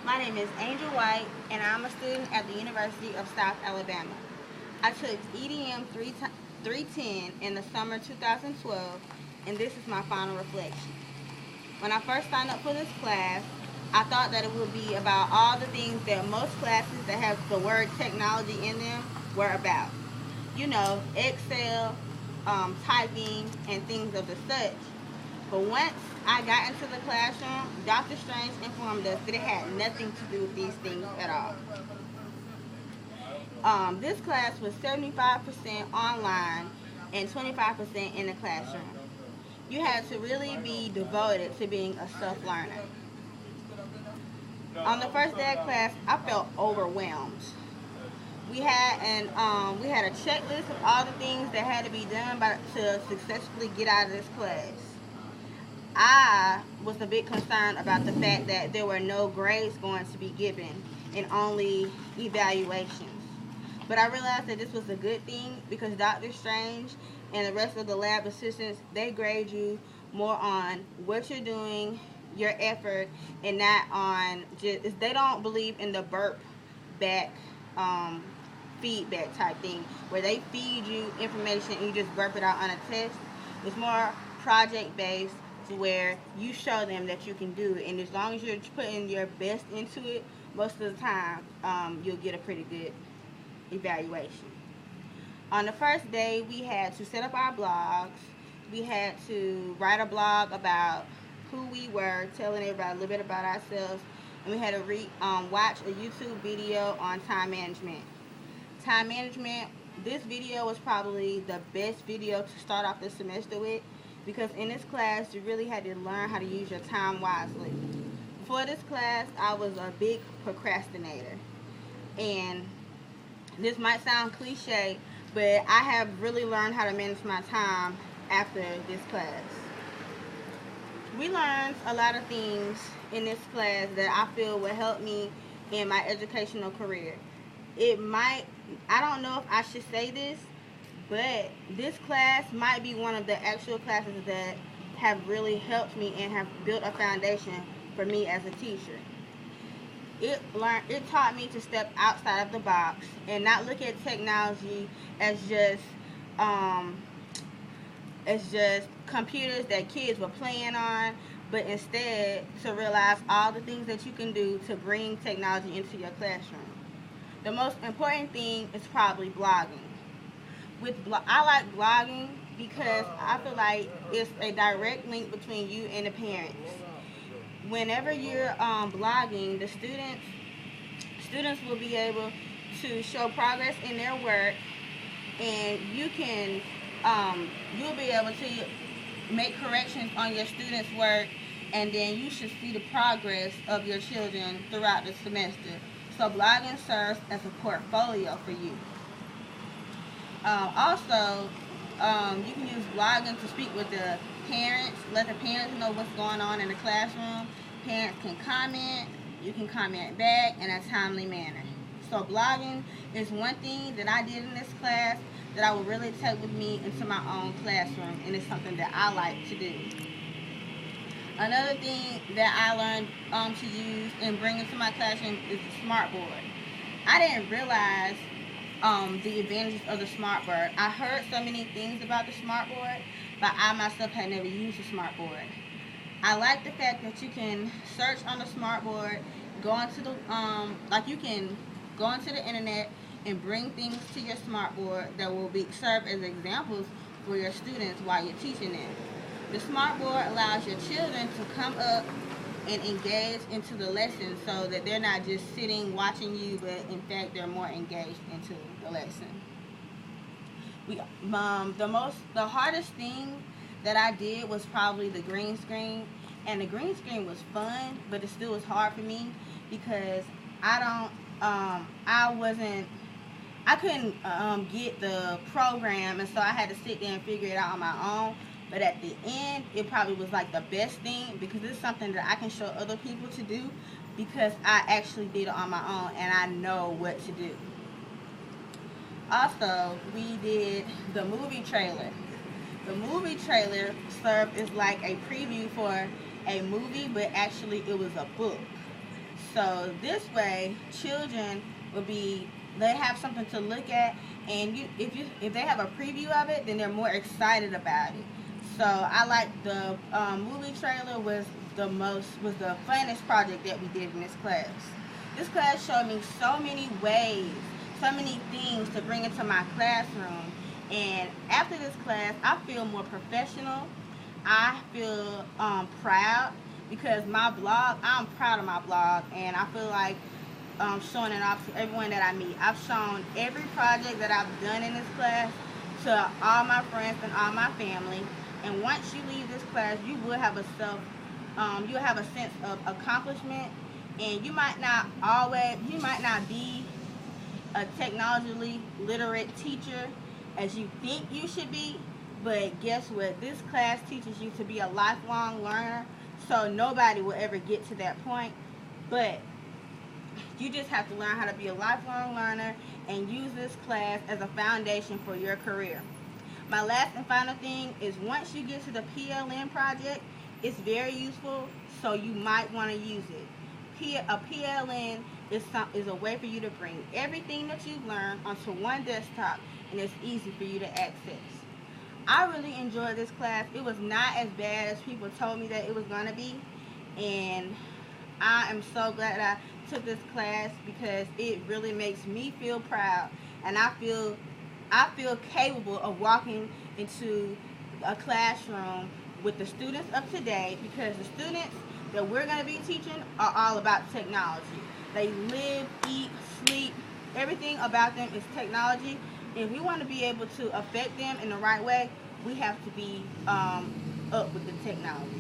My name is Angyl White, and I'm a student at the University of South Alabama. I took EDM 310 in the summer 2012, and this is my final reflection. When I first signed up for this class, I thought that it would be about all the things that most classes that have the word technology in them were about. You know, Excel, typing, and things of the such. But once I got into the classroom, Dr. Strange informed us that it had nothing to do with these things at all. This class was 75% online and 25% in the classroom. You had to really be devoted to being a self-learner. On the first day of class, I felt overwhelmed. We had a checklist of all the things that had to be done to successfully get out of this class. I was a bit concerned about the fact that there were no grades going to be given and only evaluations. But I realized that this was a good thing because Dr. Strange and the rest of the lab assistants, they grade you more on what you're doing, your effort, and not on just, they don't believe in the burp back um, feedback type thing where they feed you information and you just burp it out on a test. It's more project based to where you show them that you can do it, and as long as you're putting your best into it, most of the time you'll get a pretty good evaluation. On the first day, we had to set up our blogs. We had to write a blog about who we were, telling everybody a little bit about ourselves, and we had to watch a YouTube video on time management. Time management, this video was probably the best video to start off the semester with because in this class you really had to learn how to use your time wisely. Before this class, I was a big procrastinator. And this might sound cliche, but I have really learned how to manage my time after this class. We learned a lot of things in this class that I feel will help me in my educational career. It might, I don't know if I should say this, but this class might be one of the actual classes that have really helped me and have built a foundation for me as a teacher. It taught me to step outside of the box and not look at technology as just um, computers that kids were playing on, but instead to realize all the things that you can do to bring technology into your classroom. The most important thing is probably blogging. I like blogging because I feel like it's a direct link between you and the parents. Whenever you're blogging, the students will be able to show progress in their work, and you'll be able to make corrections on your students' work, and then you should see the progress of your children throughout the semester. So blogging serves as a portfolio for you. Also, you can use blogging to speak with the parents, let the parents know what's going on in the classroom. Parents can comment, you can comment back in a timely manner. So blogging is one thing that I did in this class that I will really take with me into my own classroom, and it's something that I like to do. Another thing that I learned to use and bring into my classroom is the smartboard. I didn't realize the advantages of the smartboard. I heard so many things about the smartboard, but I myself had never used the smartboard. I like the fact that you can search on the smartboard, go into the you can go into the internet and bring things to your smartboard that will be serve as examples for your students while you're teaching them. The smartboard allows your children to come up and engage into the lesson so that they're not just sitting watching you, but in fact they're more engaged into the lesson. The hardest thing that I did was probably the green screen, and the green screen was fun, but it still was hard for me because I couldn't get the program, and so I had to sit there and figure it out on my own. But at the end, it probably was like the best thing because it's something that I can show other people to do because I actually did it on my own and I know what to do. Also, we did the movie trailer. The movie trailer served as like a preview for a movie, but actually it was a book. So this way, children will be, they have something to look at, and if they have a preview of it, then they're more excited about it. So I like the movie trailer was the funnest project that we did in this class. This class showed me so many ways, so many things to bring into my classroom. And after this class, I feel more professional. I feel proud because my blog, I'm proud of my blog, and I feel like showing it off to everyone that I meet. I've shown every project that I've done in this class to all my friends and all my family. And once you leave this class, you will have you'll have a sense of accomplishment. And you might not be a technologically literate teacher as you think you should be, but guess what? This class teaches you to be a lifelong learner, so nobody will ever get to that point. But you just have to learn how to be a lifelong learner and use this class as a foundation for your career. My last and final thing is, once you get to the PLN project, it's very useful, so you might want to use it. A PLN is a way for you to bring everything that you've learned onto one desktop, and it's easy for you to access. I really enjoyed this class. It was not as bad as people told me that it was going to be, and I am so glad I took this class because it really makes me feel proud, and I feel capable of walking into a classroom with the students of today, because the students that we're going to be teaching are all about technology. They live, eat, sleep, everything about them is technology. If we want to be able to affect them in the right way, we have to be up with the technology.